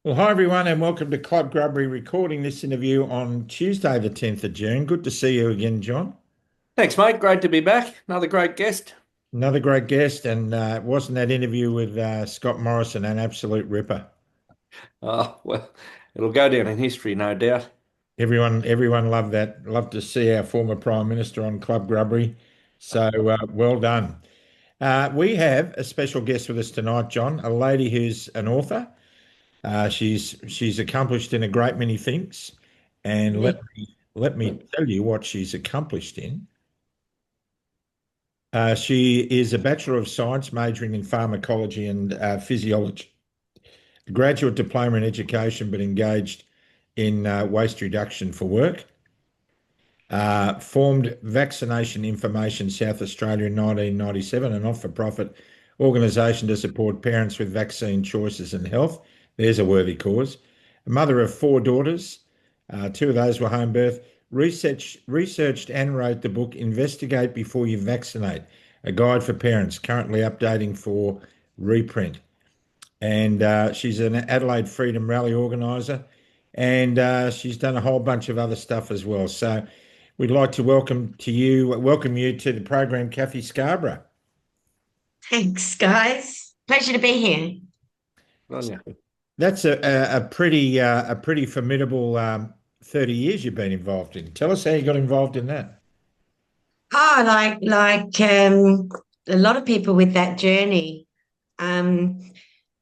Well, hi everyone, and welcome to Club Grubbery, recording this interview on Tuesday, the 10th of June. Good to see you again, John. Thanks, mate. Great to be back. Another great guest. Another great guest, and wasn't that interview with Scott Morrison an absolute ripper? Oh, well, it'll go down in history, no doubt. Everyone loved that. Loved to see our former Prime Minister on Club Grubbery. So well done. We have a special guest with us tonight, John, a lady who's an author. She's accomplished in a great many things, and let me tell you what she's accomplished in. She is a Bachelor of Science majoring in pharmacology and physiology, a graduate diploma in education, but engaged in waste reduction for work. Formed Vaccination Information South Australia in 1997, a not-for-profit organisation to support parents with vaccine choices and health. There's a worthy cause. A mother of four daughters, two of those were home birth. Researched and wrote the book Investigate Before You Vaccinate, a guide for parents, currently updating for reprint. And she's an Adelaide Freedom Rally organiser, and she's done a whole bunch of other stuff as well. So we'd like to welcome you to the program, Kathy Scarborough. Thanks, guys. Pleasure to be here. Good on you. That's a pretty formidable 30 years you've been involved in. Tell us how you got involved in that. Oh, a lot of people with that journey. Um,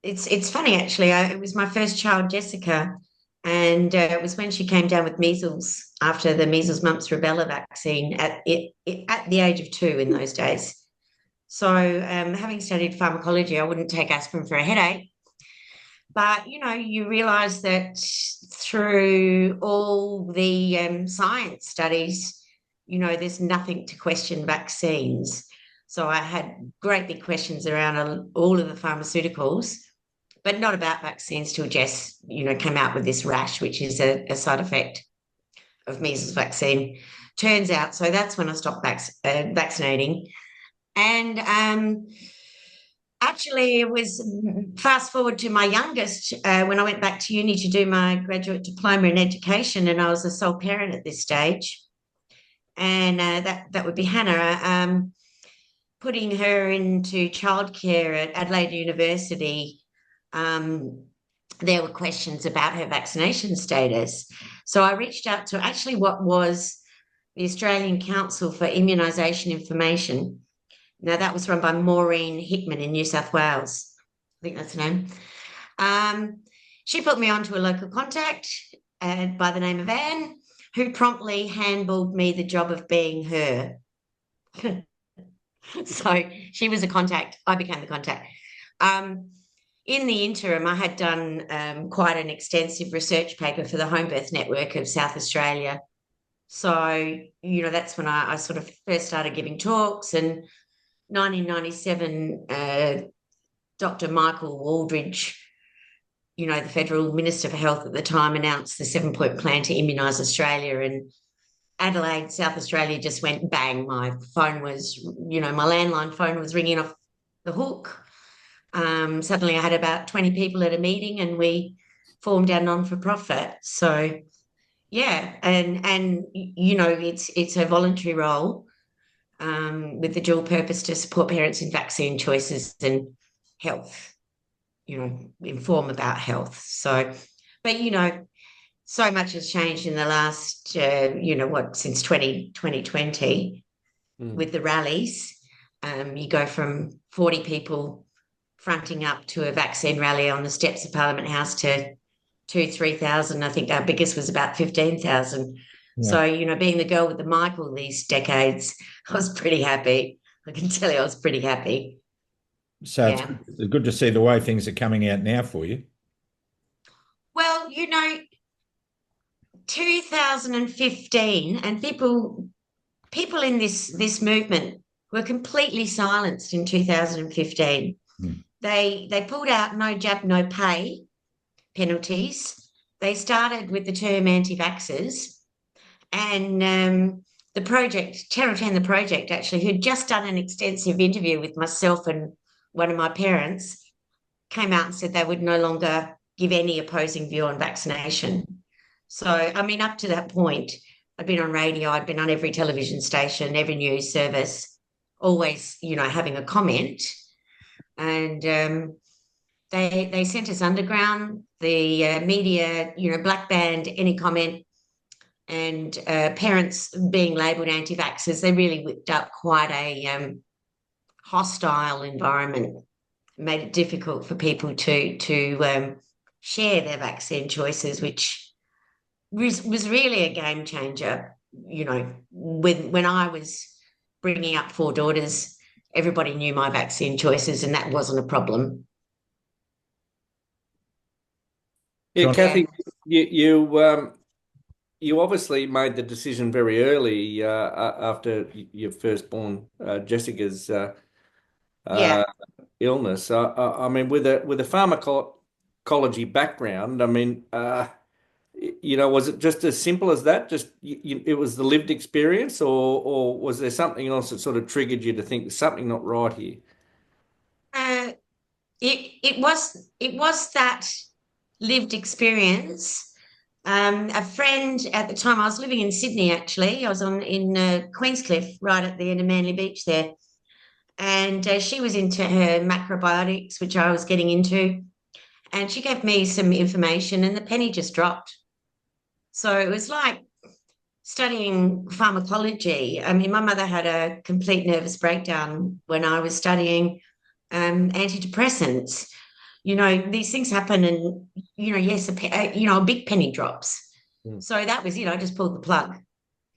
it's funny actually. It was my first child, Jessica, and it was when she came down with measles after the measles, mumps, rubella vaccine at the age of 2 in those days. So, having studied pharmacology, I wouldn't take aspirin for a headache. But you realise that through all the science studies, there's nothing to question vaccines. So I had great big questions around all of the pharmaceuticals, but not about vaccines till Jess, came out with this rash, which is a side effect of measles vaccine. Turns out, so that's when I stopped vaccinating. And actually, it was fast forward to my youngest when I went back to uni to do my graduate diploma in education, and I was a sole parent at this stage. And that would be Hannah. Putting her into childcare at Adelaide University, there were questions about her vaccination status. So I reached out to actually what was the Australian Council for Immunisation Information. Now, that was run by Maureen Hickman in New South Wales. I think that's the name. She put me onto a local contact by the name of Anne, who promptly handballed me the job of being her. So she was a contact. I became the contact. In the interim, I had done quite an extensive research paper for the Home Birth Network of South Australia. So, that's when I sort of first started giving talks. And 1997, Dr. Michael Waldridge, the Federal Minister for Health at the time, announced the 7-point plan to immunise Australia. And Adelaide, South Australia just went bang. My phone was, my landline phone was ringing off the hook. Suddenly I had about 20 people at a meeting and we formed our non-for-profit. So, yeah, and it's a voluntary role. With the dual purpose to support parents in vaccine choices and health, inform about health. So, but, so much has changed in the last, since 2020 with the rallies. You go from 40 people fronting up to a vaccine rally on the steps of Parliament House to 3,000. I think our biggest was about 15,000. Yeah. So, being the girl with the mic all these decades, I was pretty happy. I can tell you I was pretty happy. So Yeah. it's good to see the way things are coming out now for you. Well, 2015, and people in this movement were completely silenced in 2015. They pulled out no jab, no pay penalties. They started with the term anti-vaxxers. And the project, Terra 10, the project, actually, who'd just done an extensive interview with myself and one of my parents, came out and said they would no longer give any opposing view on vaccination. So, I mean, up to that point, I'd been on radio, I'd been on every television station, every news service, always, having a comment. And they sent us underground. The media, black banned any comment. And parents being labelled anti-vaxxers, they really whipped up quite a hostile environment, made it difficult for people to share their vaccine choices, which was really a game changer. When I was bringing up 4 daughters, everybody knew my vaccine choices, and that wasn't a problem. Yeah, Kathy, you obviously made the decision very early after your firstborn Jessica's illness. I mean, with a pharmacology background, I mean, was it just as simple as that? Just it was the lived experience, or was there something else that sort of triggered you to think there's something not right here? It was that lived experience. A friend at the time, I was living in Sydney, actually. I was in Queenscliff, right at the end of Manly Beach there. And she was into her macrobiotics, which I was getting into. And she gave me some information, and the penny just dropped. So it was like studying pharmacology. I mean, my mother had a complete nervous breakdown when I was studying antidepressants. These things happen, and yes, a big penny drops. So that was it. I just pulled the plug.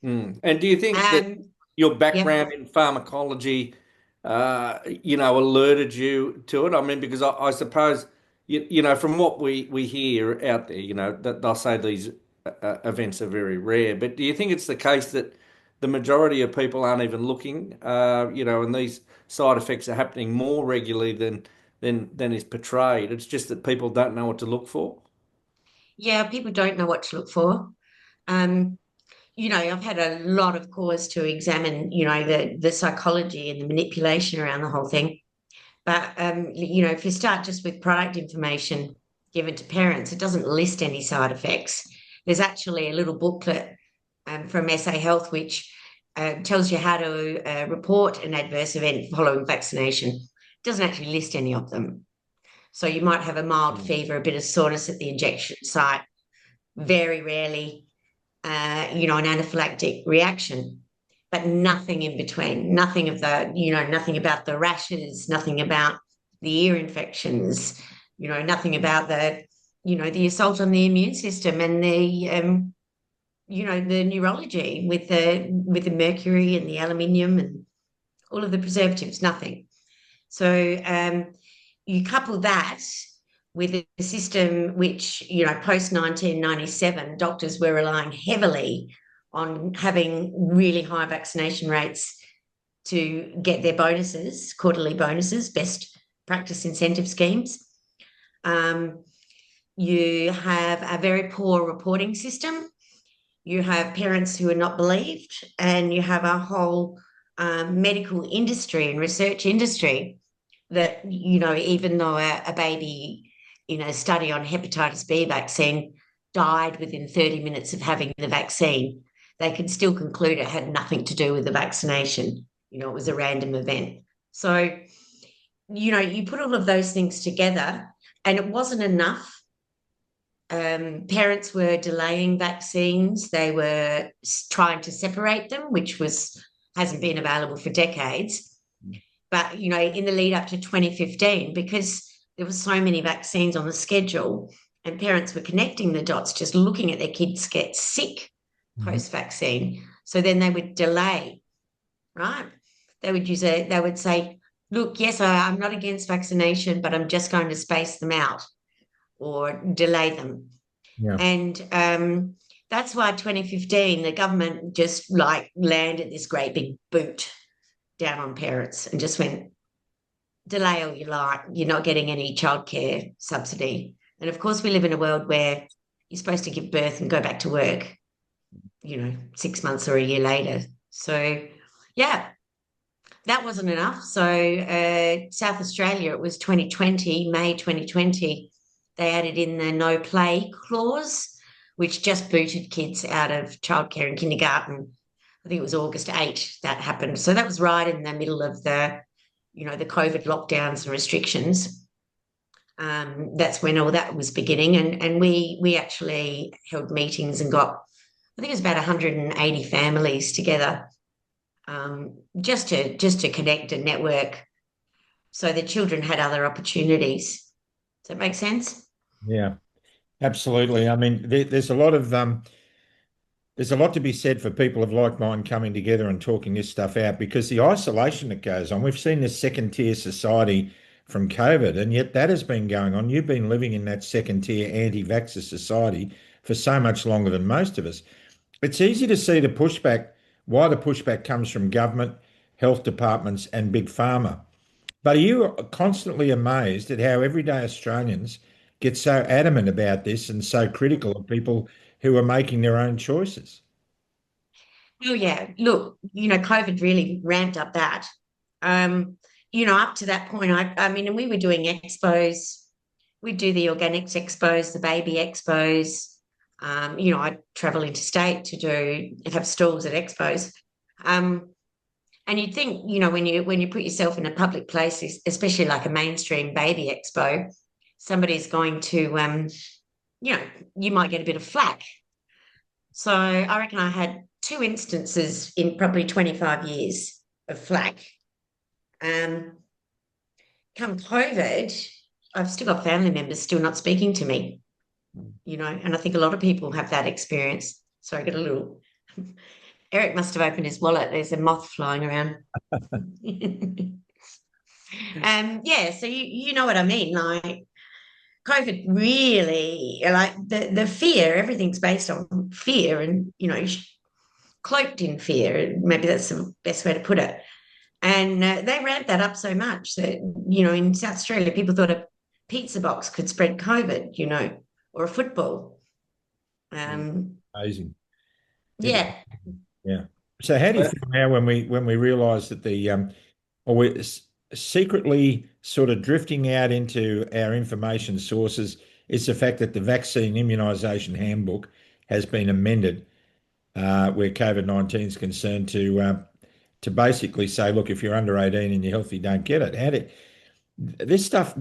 And do you think that your background in pharmacology, alerted you to it? I mean, because I suppose, from what we hear out there, that they'll say these events are very rare. But do you think it's the case that the majority of people aren't even looking, and these side effects are happening more regularly than is portrayed? It's just that people don't know what to look for. Yeah, people don't know what to look for. I've had a lot of cause to examine, the psychology and the manipulation around the whole thing. But, if you start just with product information given to parents, it doesn't list any side effects. There's actually a little booklet from SA Health which tells you how to report an adverse event following vaccination. It doesn't actually list any of them. So you might have a mild fever, a bit of soreness at the injection site, very rarely, an anaphylactic reaction, but nothing in between, nothing nothing about the rashes, nothing about the ear infections, nothing about the assault on the immune system and the neurology with the mercury and the aluminium and all of the preservatives, nothing. So you couple that with a system which, post 1997, doctors were relying heavily on having really high vaccination rates to get their bonuses, quarterly bonuses, best practice incentive schemes. You have a very poor reporting system. You have parents who are not believed, and you have a whole medical industry and research industry that, even though a baby in a study on hepatitis B vaccine died within 30 minutes of having the vaccine, they could still conclude it had nothing to do with the vaccination. It was a random event. So, you put all of those things together, and it wasn't enough. Parents were delaying vaccines. They were trying to separate them, which hasn't been available for decades. But, in the lead up to 2015, because there were so many vaccines on the schedule and parents were connecting the dots, just looking at their kids get sick post-vaccine. So then they would delay, right? They would say, look, yes, I'm not against vaccination, but I'm just going to space them out or delay them. Yeah. And that's why 2015, the government just landed this great big boot down on parents and just went, delay all you like, you're not getting any childcare subsidy. And of course, we live in a world where you're supposed to give birth and go back to work, 6 months or a year later. So, yeah, that wasn't enough. So South Australia, it was 2020, May 2020, they added in the no play clause, which just booted kids out of childcare and kindergarten. I think it was August 8 that happened. So that was right in the middle of the COVID lockdowns and restrictions. That's when all that was beginning. And we actually held meetings and got, I think it was about 180 families together, just to connect and network, so the children had other opportunities. Does that make sense? Yeah, absolutely. I mean, there's a lot to be said for people of like mind coming together and talking this stuff out, because the isolation that goes on, we've seen this second tier society from COVID, and yet that has been going on. You've been living in that second tier anti-vaxxer society for so much longer than most of us. It's easy to see why the pushback comes from government, health departments, and big pharma. But are you constantly amazed at how everyday Australians get so adamant about this and so critical of people who are making their own choices? Oh yeah. Look, COVID really ramped up that. Up to that point, I mean, and we were doing expos. We'd do the organics expos, the baby expos. I'd travel interstate to have stalls at expos. And you'd think, when you put yourself in a public place, especially like a mainstream baby expo, somebody's going to, you might get a bit of flack. So I reckon I had two instances in probably 25 years of flack. Come COVID, I've still got family members still not speaking to me, and I think a lot of people have that experience. So I get a little, Eric must have opened his wallet. There's a moth flying around. Yeah, so you know what I mean? Like, COVID really, like the fear, everything's based on fear and, cloaked in fear. Maybe that's the best way to put it. And they ramped that up so much that, in South Australia, people thought a pizza box could spread COVID, or a football. Amazing. Yeah. Yeah. So how do you feel now when we realise that or we're secretly sort of drifting out into our information sources is the fact that the vaccine immunisation handbook has been amended, where COVID-19 is concerned, to basically say, look, if you're under 18 and you're healthy, don't get it. This stuff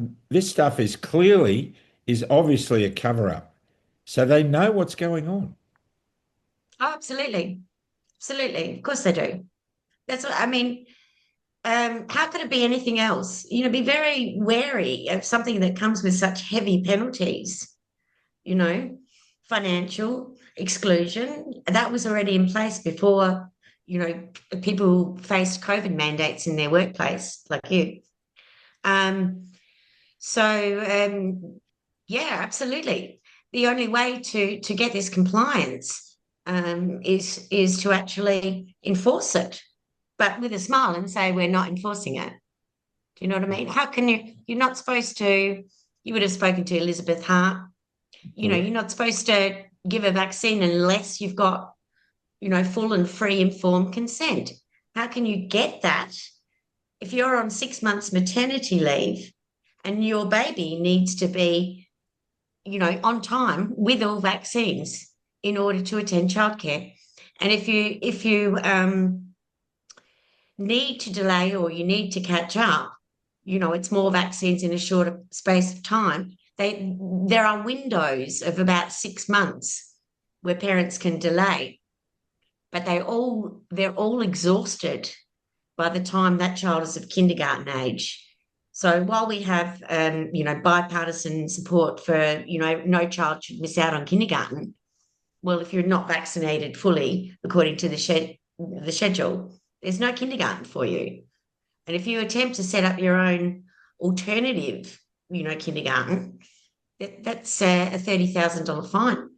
is obviously a cover up. So they know what's going on. Oh, absolutely. Absolutely. Of course they do. That's what I mean. How could it be anything else? Be very wary of something that comes with such heavy penalties, you know, financial exclusion. That was already in place before, people faced COVID mandates in their workplace, like you. Um, so yeah, absolutely. The only way to get this compliance is to actually enforce it, but with a smile and say we're not enforcing it. Do you know what I mean? How can you're not supposed to, you would have spoken to Elizabeth Hart, you're not supposed to give a vaccine unless you've got, full and free informed consent. How can you get that if you're on 6 months maternity leave and your baby needs to be, on time with all vaccines in order to attend childcare? And if you need to delay or you need to catch up, it's more vaccines in a shorter space of time. There are windows of about 6 months where parents can delay, but they're all exhausted by the time that child is of kindergarten age. So while we have bipartisan support for no child should miss out on kindergarten, well, if you're not vaccinated fully according to the schedule, there's no kindergarten for you. And if you attempt to set up your own alternative, kindergarten, that's a $30,000 fine.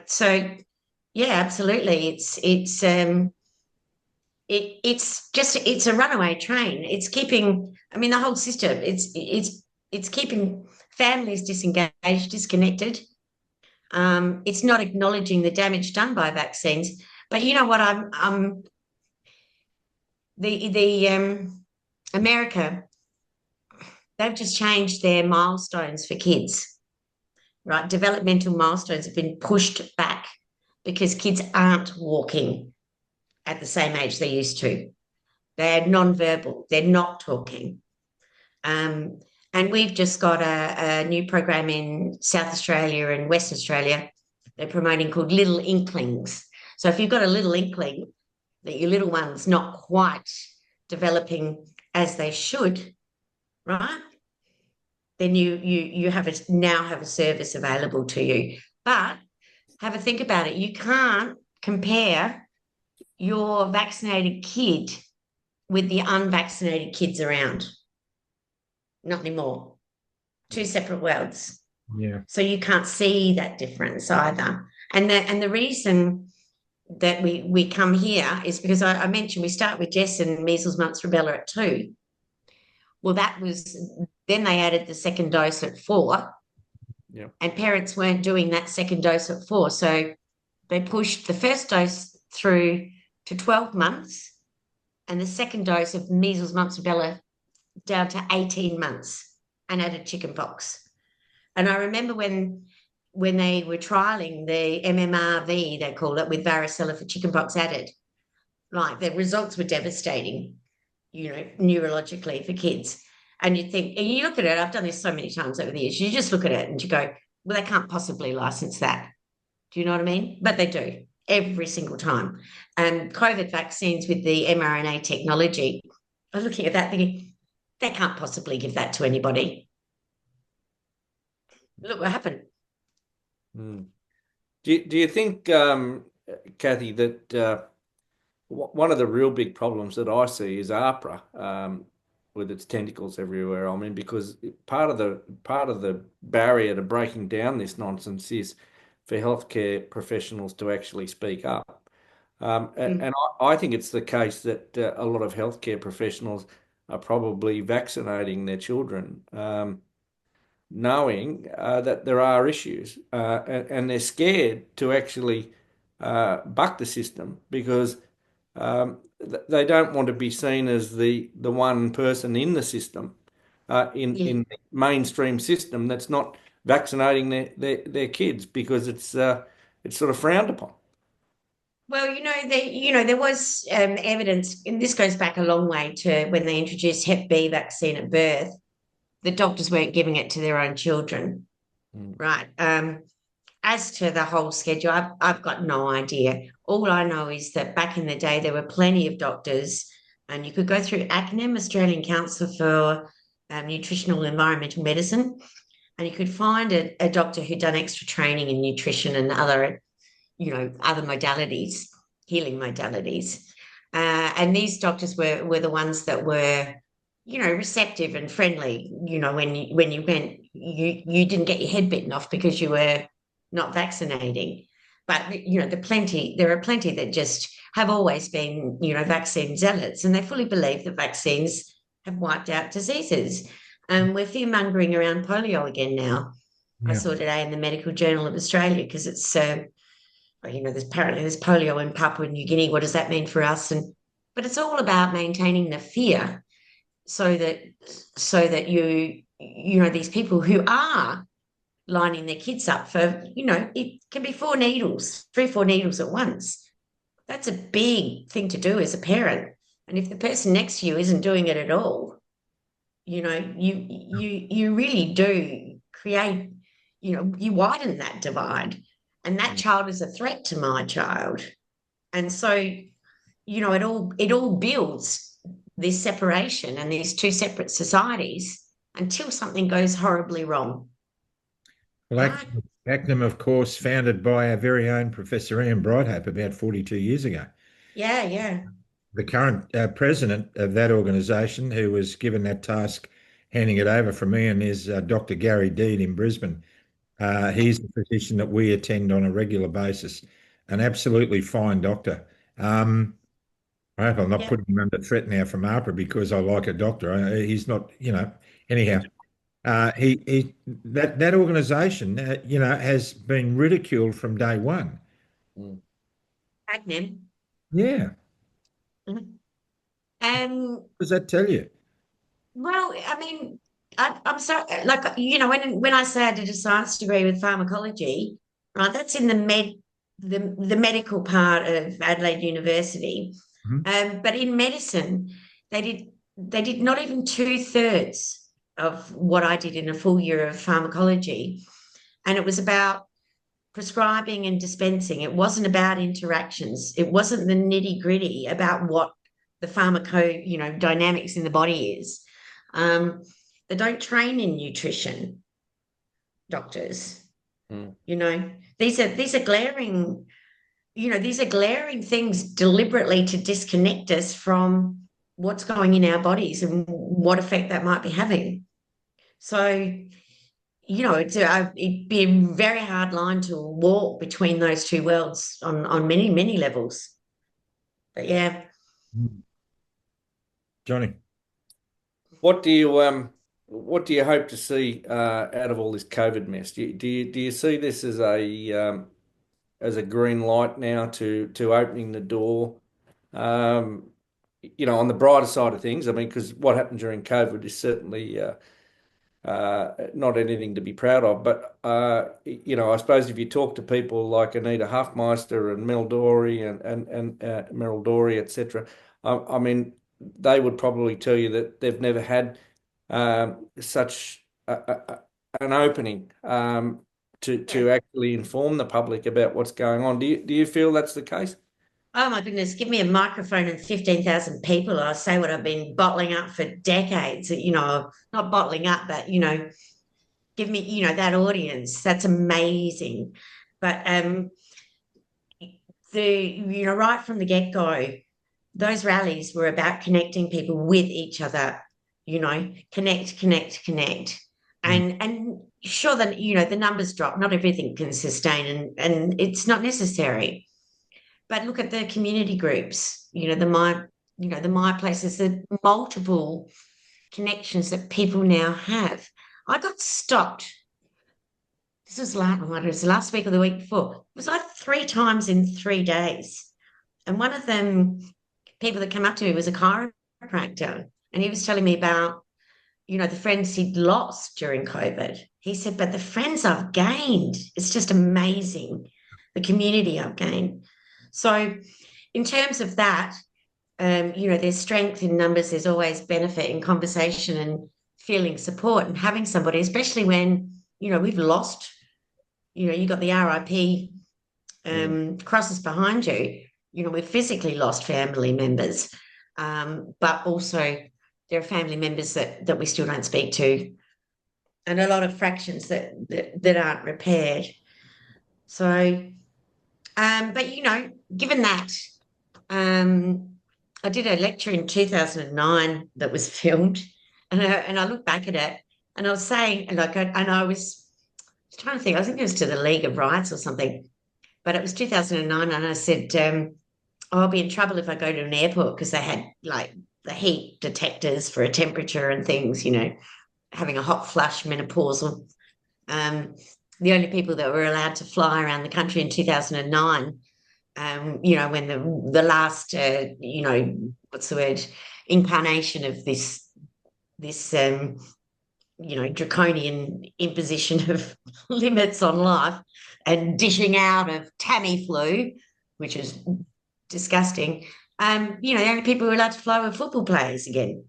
So yeah, absolutely. It's a runaway train. It's keeping, I mean, the whole system, it's keeping families disengaged, disconnected. It's not acknowledging the damage done by vaccines. But you know what? The America, they've just changed their milestones for kids, right? Developmental milestones have been pushed back because kids aren't walking at the same age they used to. They're non-verbal. They're not talking. And we've just got a new program in South Australia and Western Australia they're promoting called Little Inklings. So if you've got a little inkling that your little one's not quite developing as they should, right? Then you now have a service available to you. But have a think about it. You can't compare your vaccinated kid with the unvaccinated kids around. Not anymore. Two separate worlds. Yeah. So you can't see that difference either. And the reason that we come here is because I mentioned we start with Jess and measles, mumps, rubella at 2. Well, then they added the second dose at 4. Yeah. And parents weren't doing that second dose at 4. So they pushed the first dose through to 12 months and the second dose of measles, mumps, rubella down to 18 months and added chickenpox. And I remember when they were trialing the MMRV, they called it, with varicella for chickenpox added, like the results were devastating, neurologically for kids. And you think, and you look at it, I've done this so many times over the years, you just look at it and you go, well, they can't possibly license that. Do you know what I mean? But they do every single time. And COVID vaccines with the mRNA technology, I'm looking at that thinking, they can't possibly give that to anybody. Look what happened. Do you think, Kathy, that one of the real big problems that I see is APRA with its tentacles everywhere? I mean, because part of the barrier to breaking down this nonsense is for healthcare professionals to actually speak up. And I think it's the case that a lot of healthcare professionals are probably vaccinating their children, knowing that there are issues, and they're scared to actually buck the system because they don't want to be seen as the one person in the system, in the mainstream system that's not vaccinating their kids because it's sort of frowned upon. Well, there was evidence, and this goes back a long way to when they introduced Hep B vaccine at birth. The doctors weren't giving it to their own children, right? As to the whole schedule, I've got no idea. All I know is that back in the day, there were plenty of doctors, and you could go through ACNEM, Australian Council for Nutritional and Environmental Medicine, and you could find a doctor who'd done extra training in nutrition and other modalities, healing modalities. And these doctors were the ones that were, receptive and friendly. When you went, you didn't get your head bitten off because you were not vaccinating. But, there are plenty that just have always been, vaccine zealots, and they fully believe that vaccines have wiped out diseases. We're fear-mongering around polio again now. Yeah. I saw today in the Medical Journal of Australia because it's there's polio in Papua New Guinea. What does that mean for us? But it's all about maintaining the fear so that these people who are lining their kids up for, it can be 4 needles, 3-4 needles at once. That's a big thing to do as a parent. And if the person next to you isn't doing it at all, you really do create, you widen that divide. And that child is a threat to my child. And so, it all builds this separation and these two separate societies until something goes horribly wrong. Well, ACNEM, of course, founded by our very own Professor Ian Brightope about 42 years ago. Yeah, yeah. The current president of that organisation, who was given that task, handing it over from Ian, is Dr. Gary Deed in Brisbane. He's a physician that we attend on a regular basis, an absolutely fine doctor. I hope I'm not putting him under threat now from APRA because I like a doctor. He's not, anyhow. That organisation, has been ridiculed from day one. ACNEM. Yeah. And what does that tell you? Well, I mean, I'm sorry, like, when I say I did a science degree with pharmacology, right, that's in the medical part of Adelaide University. Mhm. But in medicine, they did they did not even two-thirds of what I did in a full year of pharmacology. And it was about prescribing and dispensing. It wasn't about interactions. It wasn't the nitty-gritty about what the dynamics in the body is. Um, they don't train in nutrition, doctors. Mm. You know, these are glaring, these are glaring things deliberately to disconnect us from what's going in our bodies and what effect that might be having. So, it'd be a very hard line to walk between those two worlds on many, many levels. But yeah. Mm. Johnny. What do you hope to see out of all this COVID mess? Do you see this as a green light now to opening the door? On the brighter side of things, I mean, because what happened during COVID is certainly not anything to be proud of. But I suppose if you talk to people like Anita Huffmeister and Mel Dorey and Meryl Dorey, etc., I mean, they would probably tell you that they've never had such an opening to actually inform the public about what's going on. Do you feel that's the case? Oh my goodness, give me a microphone and 15,000 people. I'll say what I've been bottling up for decades, not bottling up, but, give me, that audience. That's amazing. But right from the get-go, those rallies were about connecting people with each other, connect, connect, connect. Mm. And sure that, the numbers drop, not everything can sustain and it's not necessary. But look at the community groups, the my places, the multiple connections that people now have. I got stopped. This was last week or the week before. It was like 3 times in 3 days. And one of them, people that came up to me was a chiropractor. And he was telling me about, the friends he'd lost during COVID. He said, but the friends I've gained, it's just amazing. The community I've gained. So in terms of that, there's strength in numbers. There's always benefit in conversation and feeling support and having somebody, especially when, we've lost, you got the RIP crosses behind you. We've physically lost family members, but also there are family members that we still don't speak to, and a lot of fractions that aren't repaired. So, but given that, I did a lecture in 2009 that was filmed, and I look back at it, and I was saying, and I was trying to think, I think it was to the League of Rights or something, but it was 2009, and I said, I'll be in trouble if I go to an airport because they had like the heat detectors for a temperature and things, having a hot flush, menopausal. The only people that were allowed to fly around the country in 2009, when the last, what's the word, incarnation of this draconian imposition of limits on life and dishing out of Tamiflu, which is disgusting. The only people who are allowed to fly were football players again.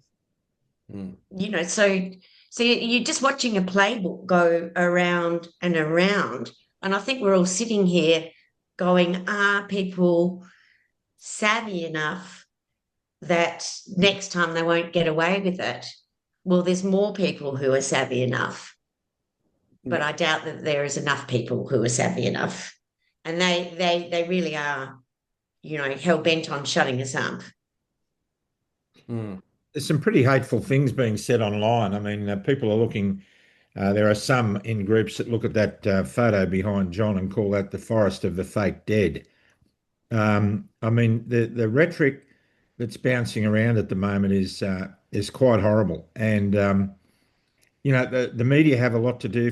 Mm. So you're just watching a playbook go around and around. And I think we're all sitting here going, are people savvy enough that next time they won't get away with it? Well, there's more people who are savvy enough, but Yeah. I doubt that there is enough people who are savvy enough. And they really are, hell bent on shutting us up. Mm. There's some pretty hateful things being said online. I mean, people are looking. There are some in groups that look at that photo behind John and call that the forest of the fake dead. I mean, the rhetoric that's bouncing around at the moment is quite horrible, and the media have a lot to do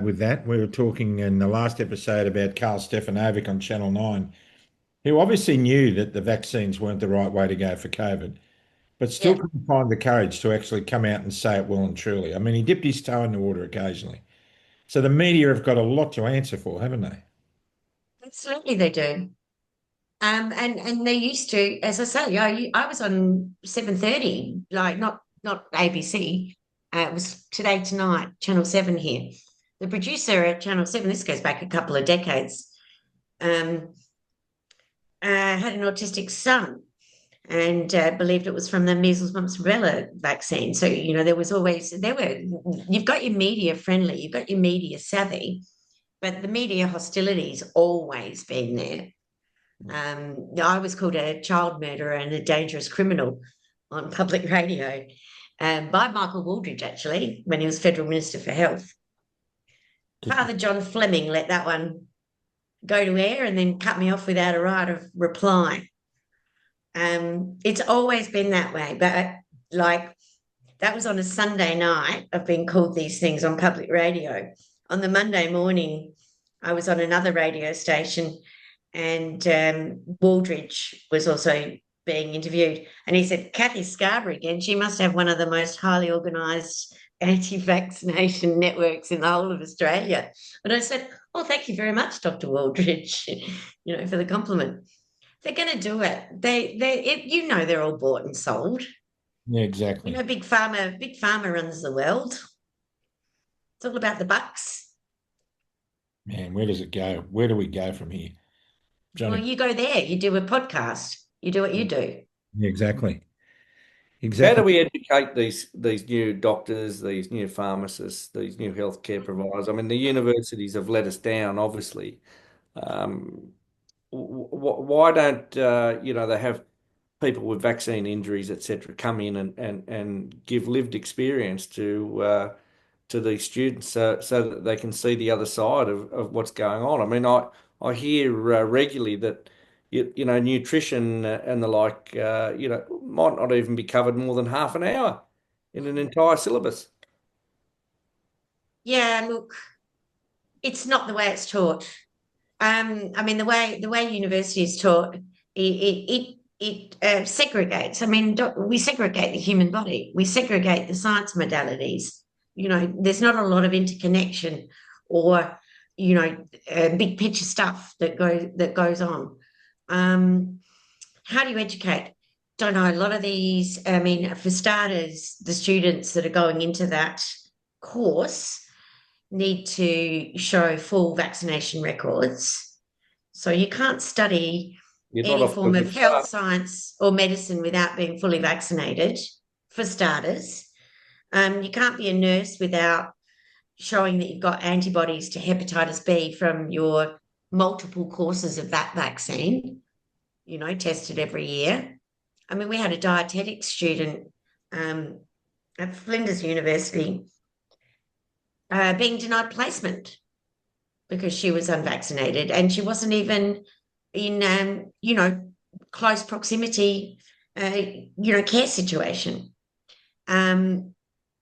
with that. We were talking in the last episode about Carl Stefanovic on Channel 9, who obviously knew that the vaccines weren't the right way to go for COVID. but still couldn't find the courage to actually come out and say it well and truly. I mean, he dipped his toe in the water occasionally. So the media have got a lot to answer for, haven't they? Absolutely, they do. And they used to, as I say, I was on 7:30, like not ABC. It was Today Tonight, Channel 7 here. The producer at Channel 7, this goes back a couple of decades, um, had an autistic son and believed it was from the measles, mumps, rubella vaccine. So, you've got your media friendly, you've got your media savvy, but the media hostility's always been there. I was called a child murderer and a dangerous criminal on public radio by Michael Wooldridge, actually, when he was Federal Minister for Health. Father John Fleming let that one go to air and then cut me off without a right of reply. It's always been that way, but like that was on a Sunday night. I've been called these things on public radio. On the Monday morning, I was on another radio station and Wooldridge was also being interviewed. And he said, Kathy Scarborough again, she must have one of the most highly organised anti-vaccination networks in the whole of Australia. And I said, oh, thank you very much, Dr. Wooldridge, for the compliment. They're going to do it. They're all bought and sold. Yeah, exactly. Big pharma runs the world. It's all about the bucks. Man, where does it go? Where do we go from here? Johnny? Well, you go there, you do a podcast, you do what you do. Yeah, exactly. How do we educate these new doctors, these new pharmacists, these new healthcare providers? I mean, the universities have let us down, obviously. Why don't they have people with vaccine injuries, etc., come in and give lived experience to these students so that they can see the other side of what's going on? I mean, I hear regularly that nutrition and the like might not even be covered more than half an hour in an entire syllabus. Yeah, look, it's not the way it's taught. I mean, the way university is taught, it segregates. I mean, we segregate the human body. We segregate the science modalities. There's not a lot of interconnection or, big picture stuff that goes on. How do you educate? Don't know. A lot of these, I mean, for starters, the students that are going into that course need to show full vaccination records. So you can't study any form of health science or medicine without being fully vaccinated, for starters. You can't be a nurse without showing that you've got antibodies to hepatitis B from your multiple courses of that vaccine, tested every year. I mean, we had a dietetics student at Flinders University being denied placement because she was unvaccinated and she wasn't even in, close proximity, care situation.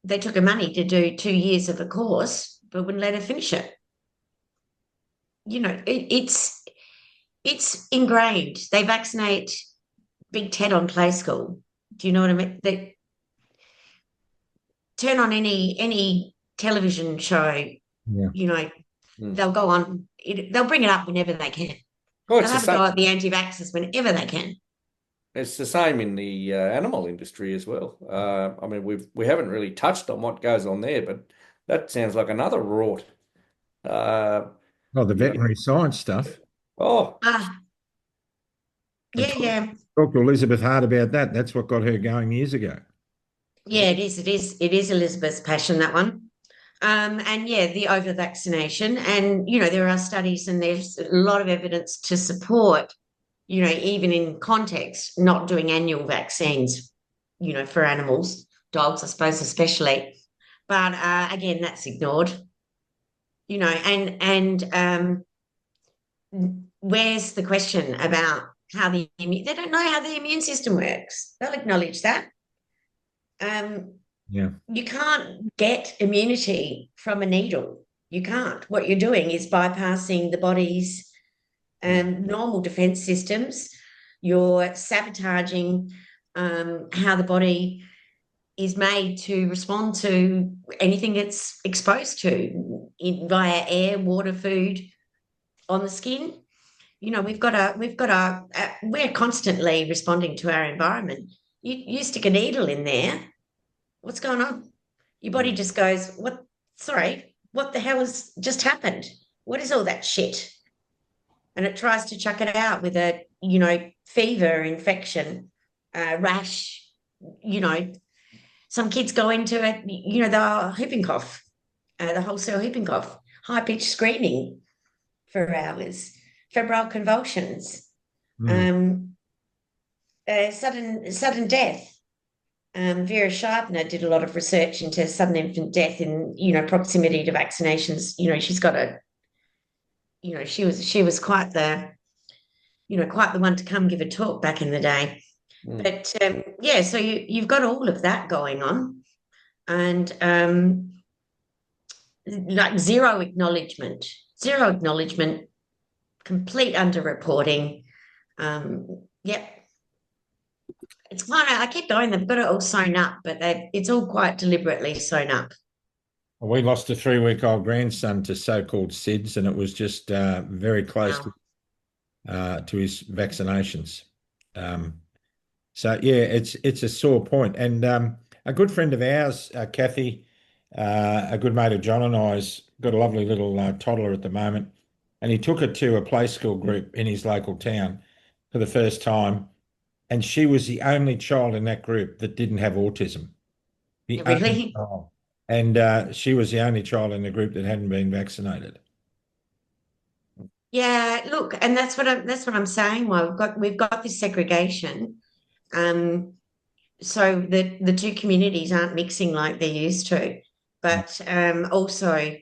They took her money to do 2 years of a course, but wouldn't let her finish it. It's ingrained. They vaccinate Big Ted on Play School. Do you know what I mean? They turn on any television show, they'll go on. They'll bring it up whenever they can. They'll have a go at the anti-vaxxers whenever they can. It's the same in the animal industry as well. I mean, we haven't really touched on what goes on there, but that sounds like another rort. The veterinary science stuff. Yeah. Talk to Elizabeth Hart about that. That's what got her going years ago. Yeah, it is Elizabeth's passion, that one. The over vaccination, and there are studies and there's a lot of evidence to support, even in context, not doing annual vaccines, for animals, dogs, I suppose, especially. But again, that's ignored. Where's the question about how they don't know how the immune system works. They'll acknowledge that. You can't get immunity from a needle. You can't. What you're doing is bypassing the body's normal defense systems. You're sabotaging how the body is made to respond to anything it's exposed to via air, water, food, on the skin. We're constantly responding to our environment. You stick a needle in there, what's going on? Your body just goes, what? Sorry, what the hell has just happened? What is all that shit? And it tries to chuck it out with a, fever, infection, rash. Some kids go into it, the whooping cough, the wholesale whooping cough, high pitched screaming for hours, febrile convulsions, sudden death. Vera Scheibner did a lot of research into sudden infant death in, proximity to vaccinations. She's got she was quite the one to come give a talk back in the day. But so you've got all of that going on, and like zero acknowledgement, complete underreporting. Yep. It's kind of, I keep going, they've got it all sewn up, but it's all quite deliberately sewn up. We lost a 3-week-old grandson to so-called SIDS, and it was just very close to his vaccinations. So yeah, it's a sore point. And a good friend of ours, Kathy, a good mate of John and I's, got a lovely little toddler at the moment, and he took her to a play school group in his local town for the first time, and she was the only child in that group that didn't have autism. The only Really? child. And she was the only child in the group that hadn't been vaccinated. Yeah, look, and that's what I'm saying. Well, we've got this segregation, so the two communities aren't mixing like they used to, but also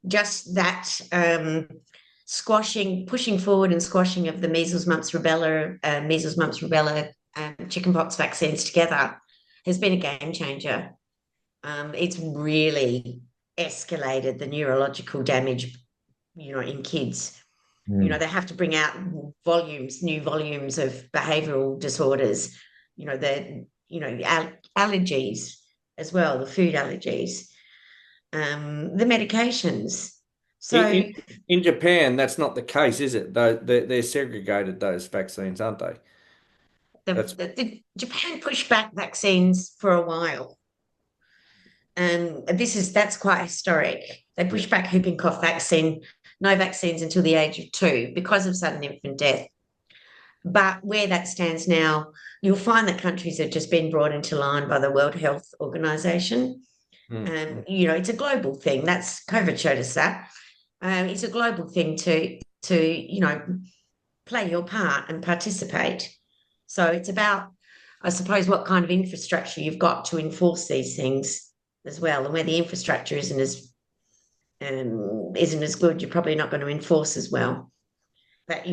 just that pushing forward and squashing of the measles, mumps, rubella, chickenpox vaccines together has been a game changer. It's really escalated the neurological damage, in kids. They have to bring out new volumes of behavioural disorders, allergies as well, the food allergies, the medications. So in Japan, that's not the case, is it? They're segregated, those vaccines, aren't they? the Japan pushed back vaccines for a while. That's quite historic. They pushed back whooping cough vaccine, no vaccines until the age of 2 because of sudden infant death. But where that stands now, you'll find that countries have just been brought into line by the World Health Organization. And it's a global thing. That's COVID showed us that. It's a global thing to play your part and participate. So it's about, I suppose, what kind of infrastructure you've got to enforce these things as well, and where the infrastructure isn't as good, you're probably not going to enforce as well. But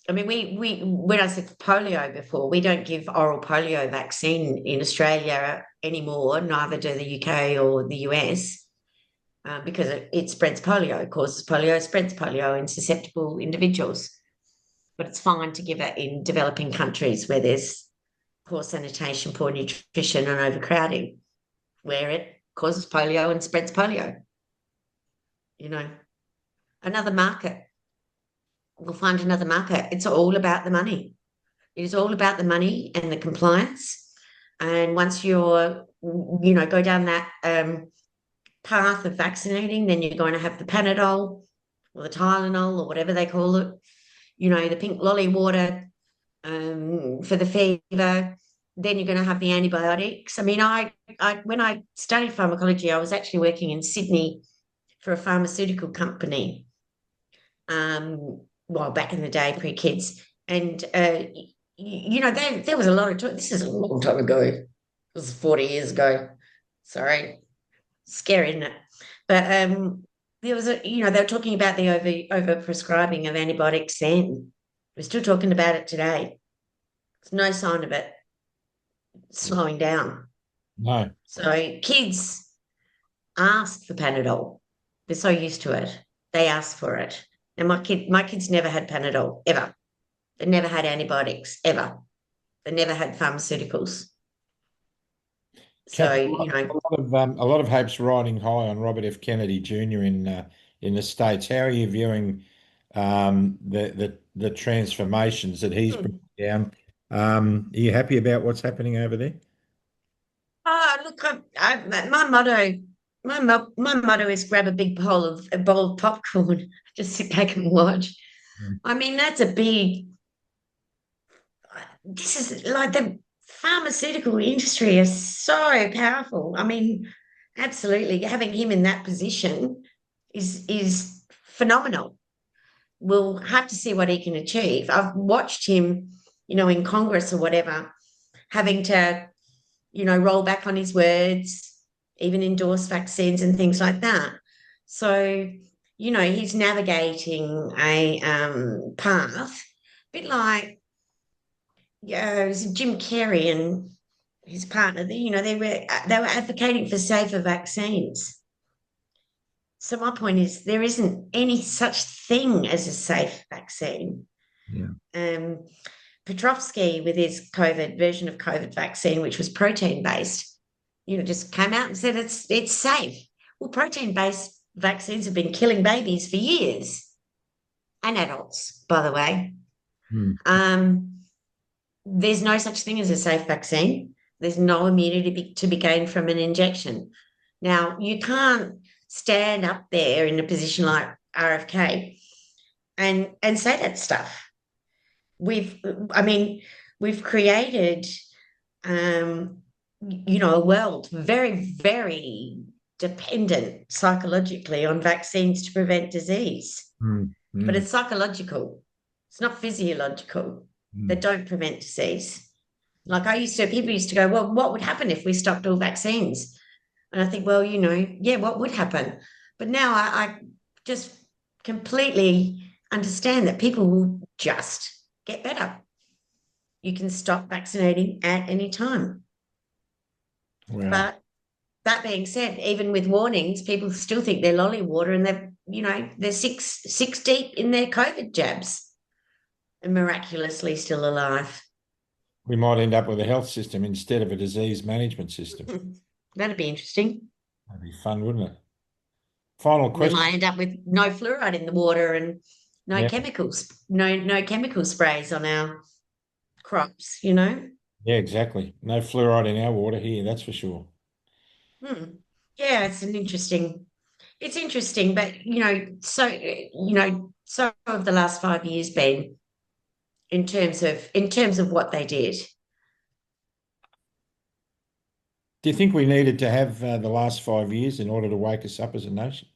I mean, we when I said polio before, we don't give oral polio vaccine in Australia anymore. Neither do the UK or the US, because it spreads polio, causes polio, spreads polio in susceptible individuals. But it's fine to give it in developing countries where there's poor sanitation, poor nutrition, and overcrowding, where it causes polio and spreads polio. Another market. We'll find another market. It's all about the money. It is all about the money and the compliance. And once you're, go down that path of vaccinating, then you're going to have the Panadol or the Tylenol or whatever they call it, the pink lolly water for the fever. Then you're going to have the antibiotics. I mean, I when I studied pharmacology, I was actually working in Sydney for a pharmaceutical company. Back in the day, pre-kids. And, there was a lot of talk. This is a long time ago. It was 40 years ago. Sorry. Scary, isn't it? But there was they were talking about the over prescribing of antibiotics then. We're still talking about it today. There's no sign of it slowing down. No. So kids ask for Panadol. They're so used to it. They ask for it. And my kids never had Panadol, ever. They never had antibiotics, ever. They never had pharmaceuticals. So, Kathy, you know, a lot of hope's riding high on Robert F. Kennedy Jr. In the States. How are you viewing the transformations that he's bringing down? Are you happy about what's happening over there? look, my motto, my motto is grab a bowl of popcorn, just sit back and watch. Mm. I mean, that's a big. This is like the pharmaceutical industry is so powerful. I mean, absolutely, having him in that position is phenomenal. We'll have to see what he can achieve. I've watched him, you know, in Congress or whatever, having to, you know, roll back on his words, even endorse vaccines and things like that. So, you know, he's navigating a path, a bit like, yeah, it was Jim Carrey and his partner. You know, they were advocating for safer vaccines. So my point is, there isn't any such thing as a safe vaccine. Yeah. Petrovsky, with his COVID version of COVID vaccine, which was protein based, you know, just came out and said it's safe. Well, protein based vaccines have been killing babies for years, and adults, by the way. Mm. There's no such thing as a safe vaccine. There's no immunity to be gained from an injection. Now, you can't stand up there in a position like RFK and say that stuff. I mean, we've created, you know, a world very, very dependent psychologically on vaccines to prevent disease. Mm. But Mm. it's psychological. It's not physiological. That don't prevent disease. Like people used to go, well, what would happen if we stopped all vaccines? And I think, well, you know, yeah, what would happen? But now I just completely understand that people will just get better. You can stop vaccinating at any time. Wow. But that being said, even with warnings, people still think they're lolly water and they're six deep in their COVID jabs and miraculously still alive. We might end up with a health system instead of a disease management system. That'd be interesting. That'd be fun, wouldn't it? Final We question. might end up with no fluoride in the water and no Yeah. chemicals, no chemical sprays on our crops, you know? Yeah, exactly. No fluoride in our water here, that's for sure. Yeah, it's interesting, but so have the last 5 years been in terms of what they did. Do you think we needed to have the last 5 years in order to wake us up as a nation?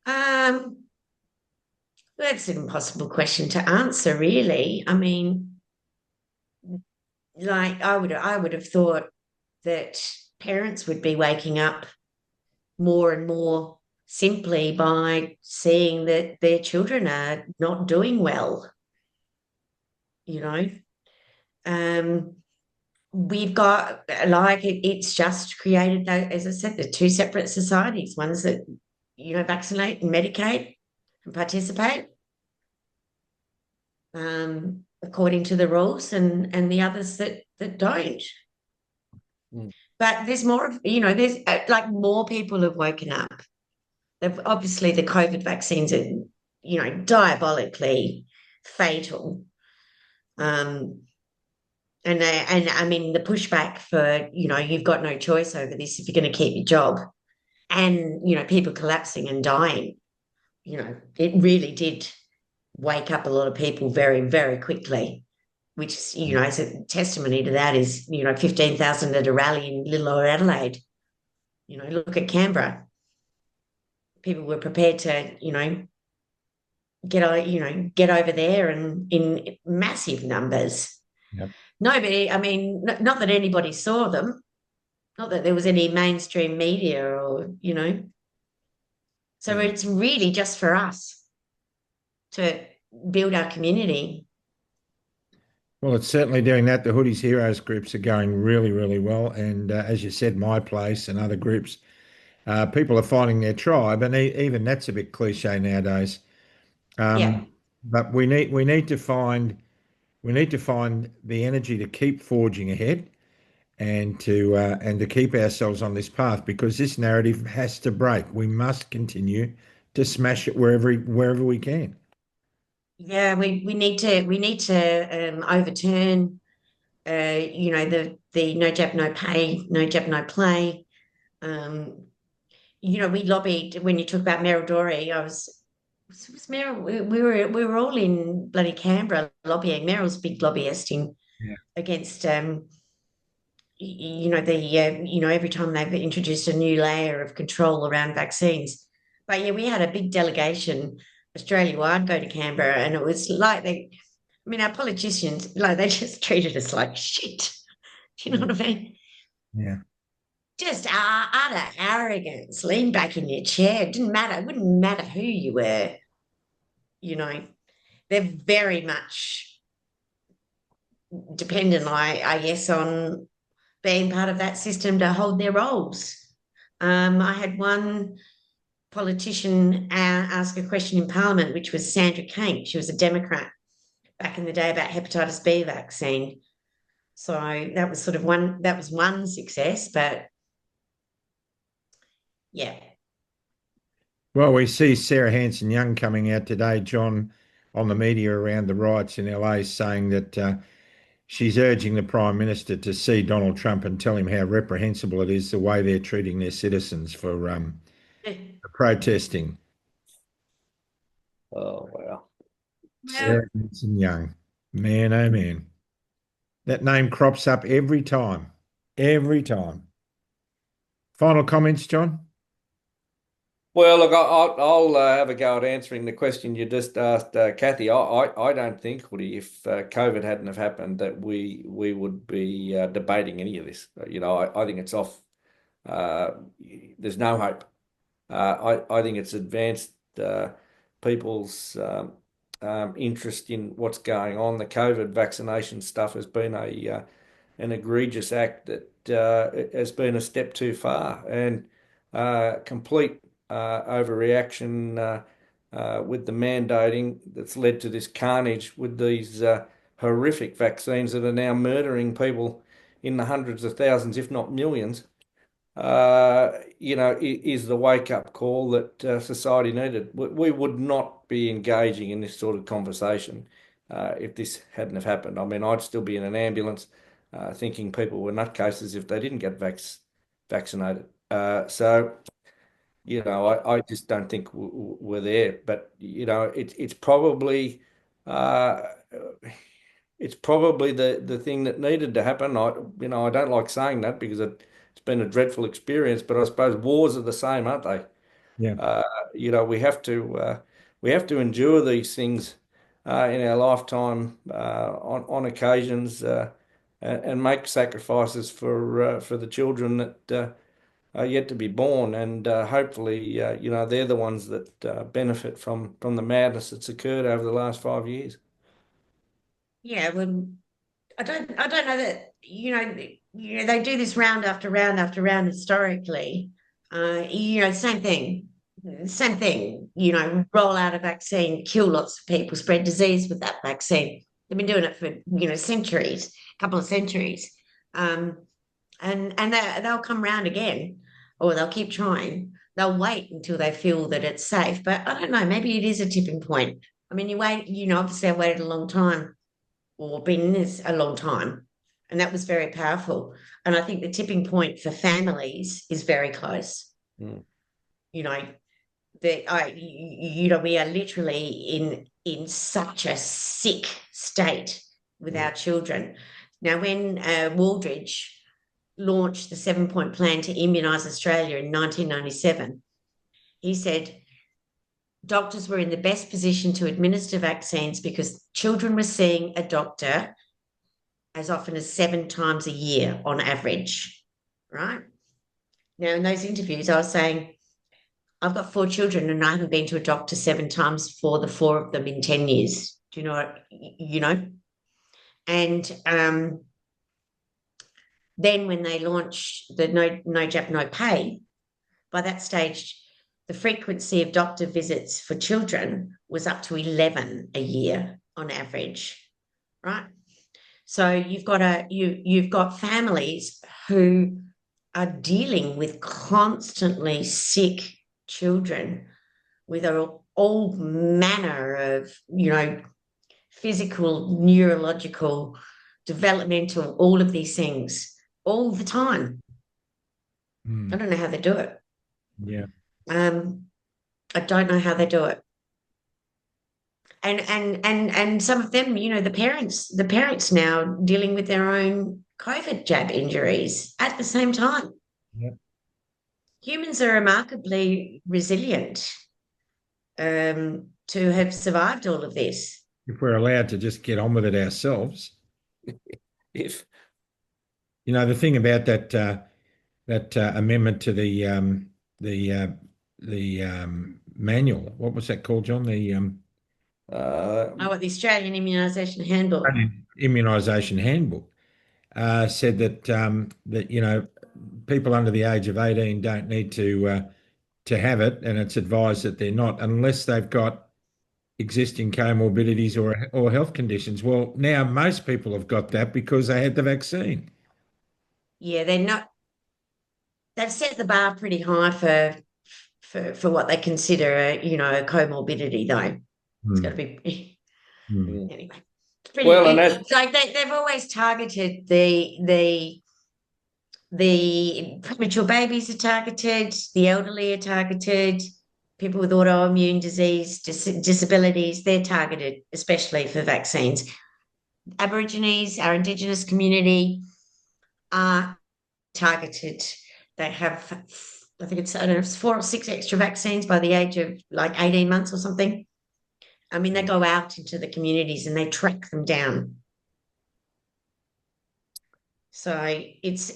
Um, that's an impossible question to answer, really. I mean, like I would have thought that parents would be waking up more and more simply by seeing that their children are not doing well, you know. We've got it's just created, as I said, the two separate societies, ones that, you know, vaccinate and medicate and participate according to the rules, and the others that don't. But there's more of, you know, there's like more people have woken up. Obviously the COVID vaccines are, you know, diabolically fatal. And I mean, the pushback for, you know, you've got no choice over this if you're going to keep your job, and, you know, people collapsing and dying, you know, it really did wake up a lot of people very, very quickly, which, you know, as a testimony to that is, you know, 15,000 at a rally in little old Adelaide. You know, look at Canberra. People were prepared to, you know, get over there and in massive numbers. Yep. Nobody, I mean, not that anybody saw them, not that there was any mainstream media or, you know. So it's really just for us to build our community. Well, it's certainly doing that. The Hoodies Heroes groups are going really, really well. And as you said, My Place and other groups, people are finding their tribe. And even that's a bit cliche nowadays. Yeah. But we need to find We need to find the energy to keep forging ahead and to keep ourselves on this path, because this narrative has to break. We must continue to smash it wherever we can. Yeah, we need to overturn the no jab, no pay, no jab, no play. We lobbied when you talk about Meryl Dorey. Was Meryl, we were all in bloody Canberra lobbying. Meryl's a big lobbyist Yeah. against every time they've introduced a new layer of control around vaccines. But yeah, we had a big delegation Australia-wide go to Canberra, and it was like our politicians, like, they just treated us like shit. Do you know what I mean? Yeah. Just utter arrogance. Lean back in your chair. It didn't matter. It wouldn't matter who you were. They're very much dependent, I guess, on being part of that system to hold their roles. I had one politician ask a question in Parliament, which was Sandra Kane. She was a Democrat back in the day about hepatitis B vaccine. So that was one success, but yeah. Well, we see Sarah Hanson-Young coming out today, John, on the media around the riots in LA, saying that she's urging the Prime Minister to see Donald Trump and tell him how reprehensible it is the way they're treating their citizens for protesting. Oh, wow. Sarah Hanson-Young. Man, oh man. That name crops up every time. Every time. Final comments, John? Well, look, I'll have a go at answering the question you just asked, Kathy. I don't think, Hoodie, if COVID hadn't have happened, that we would be debating any of this. I think it's off. There's no hope. I think it's advanced people's interest in what's going on. The COVID vaccination stuff has been an egregious act that has been a step too far, and complete overreaction with the mandating that's led to this carnage with these horrific vaccines that are now murdering people in the hundreds of thousands, if not millions. Is the wake-up call that society needed. We would not be engaging in this sort of conversation if this hadn't have happened. I mean, I'd still be in an ambulance thinking people were nutcases if they didn't get vaccinated. I just don't think we're there. But it's probably the thing that needed to happen. I don't like saying that because it's been a dreadful experience, but I suppose wars are the same, aren't they? Yeah. We have to endure these things in our lifetime on occasions and make sacrifices for the children that are yet to be born, and hopefully, they're the ones that benefit from the madness that's occurred over the last 5 years. Yeah, well, I don't know that they do this round after round after round historically. Same thing. Roll out a vaccine, kill lots of people, spread disease with that vaccine. They've been doing it for centuries, a couple of centuries, and they'll come round again, or they'll keep trying. They'll wait until they feel that it's safe. But I don't know. Maybe it is a tipping point. I mean, you wait. Obviously, I've waited a long time, or been in this a long time, and that was very powerful. And I think the tipping point for families is very close. Mm. We are literally in such a sick state with our children. Now, when Waldridge launched the 7-point plan to immunise Australia in 1997, he said doctors were in the best position to administer vaccines because children were seeing a doctor as often as 7 times a year on average, right? Now, in those interviews, I was saying, I've got 4 children and I haven't been to a doctor 7 times for the 4 of them in 10 years. Do you know what? And then when they launched the no jab, no pay, by that stage, the frequency of doctor visits for children was up to 11 a year on average. right? So you've got families who are dealing with constantly sick children with all manner of, physical, neurological, developmental, all of these things all the time. I don't know how they do it. Yeah. I don't know how they do it. And some of them, the parents now dealing with their own COVID jab injuries at the same time. Yeah. Humans are remarkably resilient to have survived all of this. If we're allowed to just get on with it ourselves. If The thing about that amendment to the manual, what was that called, John? The What the Australian Immunisation Handbook. immunisation handbook said that people under the age of 18 don't need to have it, and it's advised that they're not unless they've got existing comorbidities or health conditions. Well, now most people have got that because they had the vaccine. Yeah, they're not. They've set the bar pretty high for what they consider a comorbidity, though. It's got to be anyway. Well, and It's like they've always targeted the premature babies are targeted, the elderly are targeted, people with autoimmune disease, disabilities, they're targeted, especially for vaccines. Aborigines, our Indigenous community, are targeted. They have, I think I don't know, it's 4 or 6 extra vaccines by the age of like 18 months or something. I mean, they go out into the communities and they track them down. So it's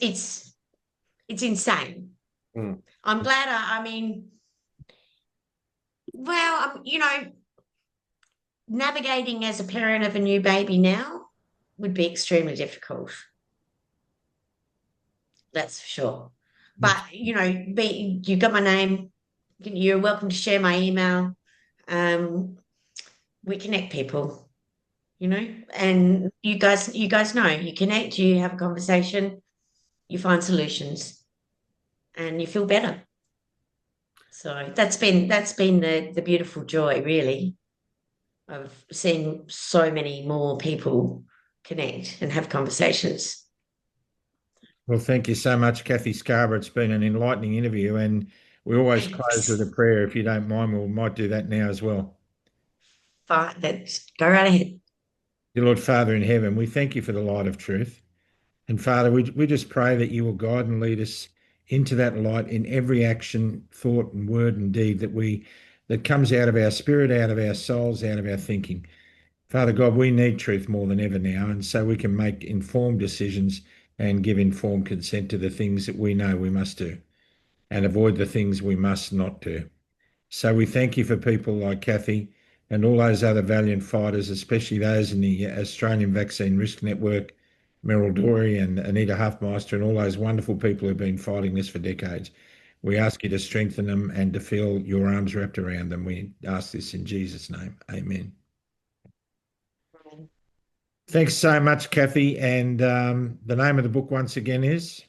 insane. I'm glad. Navigating as a parent of a new baby now would be extremely difficult. That's for sure. But you got my name. You're welcome to share my email. We connect people, and you guys know, you connect, you have a conversation, you find solutions, and you feel better. So that's been the beautiful joy, really, of seeing so many more people connect and have conversations. Well, thank you so much, Kathy Scarborough. It's been an enlightening interview, and we always close with a prayer. If you don't mind, we might do that now as well. Fine, let's go right ahead. Dear Lord Father in heaven, we thank you for the light of truth. And Father, we just pray that you will guide and lead us into that light in every action, thought, and word and deed that comes out of our spirit, out of our souls, out of our thinking. Father God, we need truth more than ever now, and so we can make informed decisions and give informed consent to the things that we know we must do and avoid the things we must not do. So we thank you for people like Kathy and all those other valiant fighters, especially those in the Australian Vaccine Risk Network, Meryl Dorey and Anita Huffmeister, and all those wonderful people who've been fighting this for decades. We ask you to strengthen them and to feel your arms wrapped around them. We ask this in Jesus' name. Amen. Thanks so much, Kathy. And the name of the book once again is?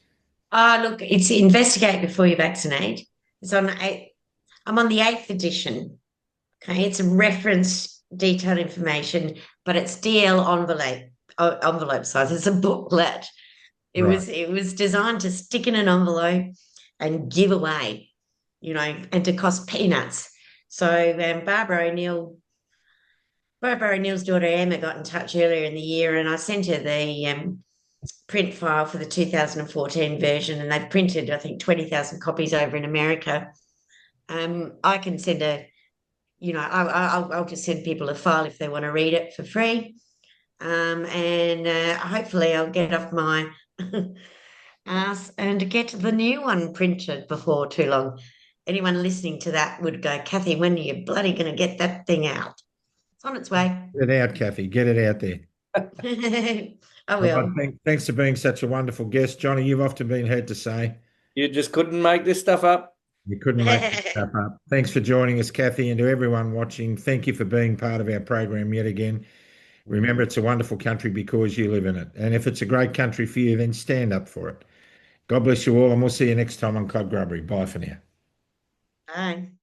Look, it's Investigate Before You Vaccinate. I'm on the 8th edition. Okay, it's a reference detailed information, but it's DL envelope size. It's a booklet. It was designed to stick in an envelope and give away, and to cost peanuts. So Barbara O'Neill's daughter Emma got in touch earlier in the year, and I sent her the print file for the 2014 version, and they've printed, I think, 20,000 copies over in America. I can send I'll just send people a file if they want to read it for free. And hopefully I'll get off my ass and get the new one printed before too long. Anyone listening to that would go, Kathy, when are you bloody going to get that thing out? It's on its way. Get it out, Kathy. Get it out there. I will. Thanks for being such a wonderful guest. Johnny, you've often been heard to say, you just couldn't make this stuff up. You couldn't make this stuff up. Thanks for joining us, Kathy, and to everyone watching, thank you for being part of our program yet again. Remember, it's a wonderful country because you live in it. And if it's a great country for you, then stand up for it. God bless you all, and we'll see you next time on Club Grubbery. Bye for now. Bye.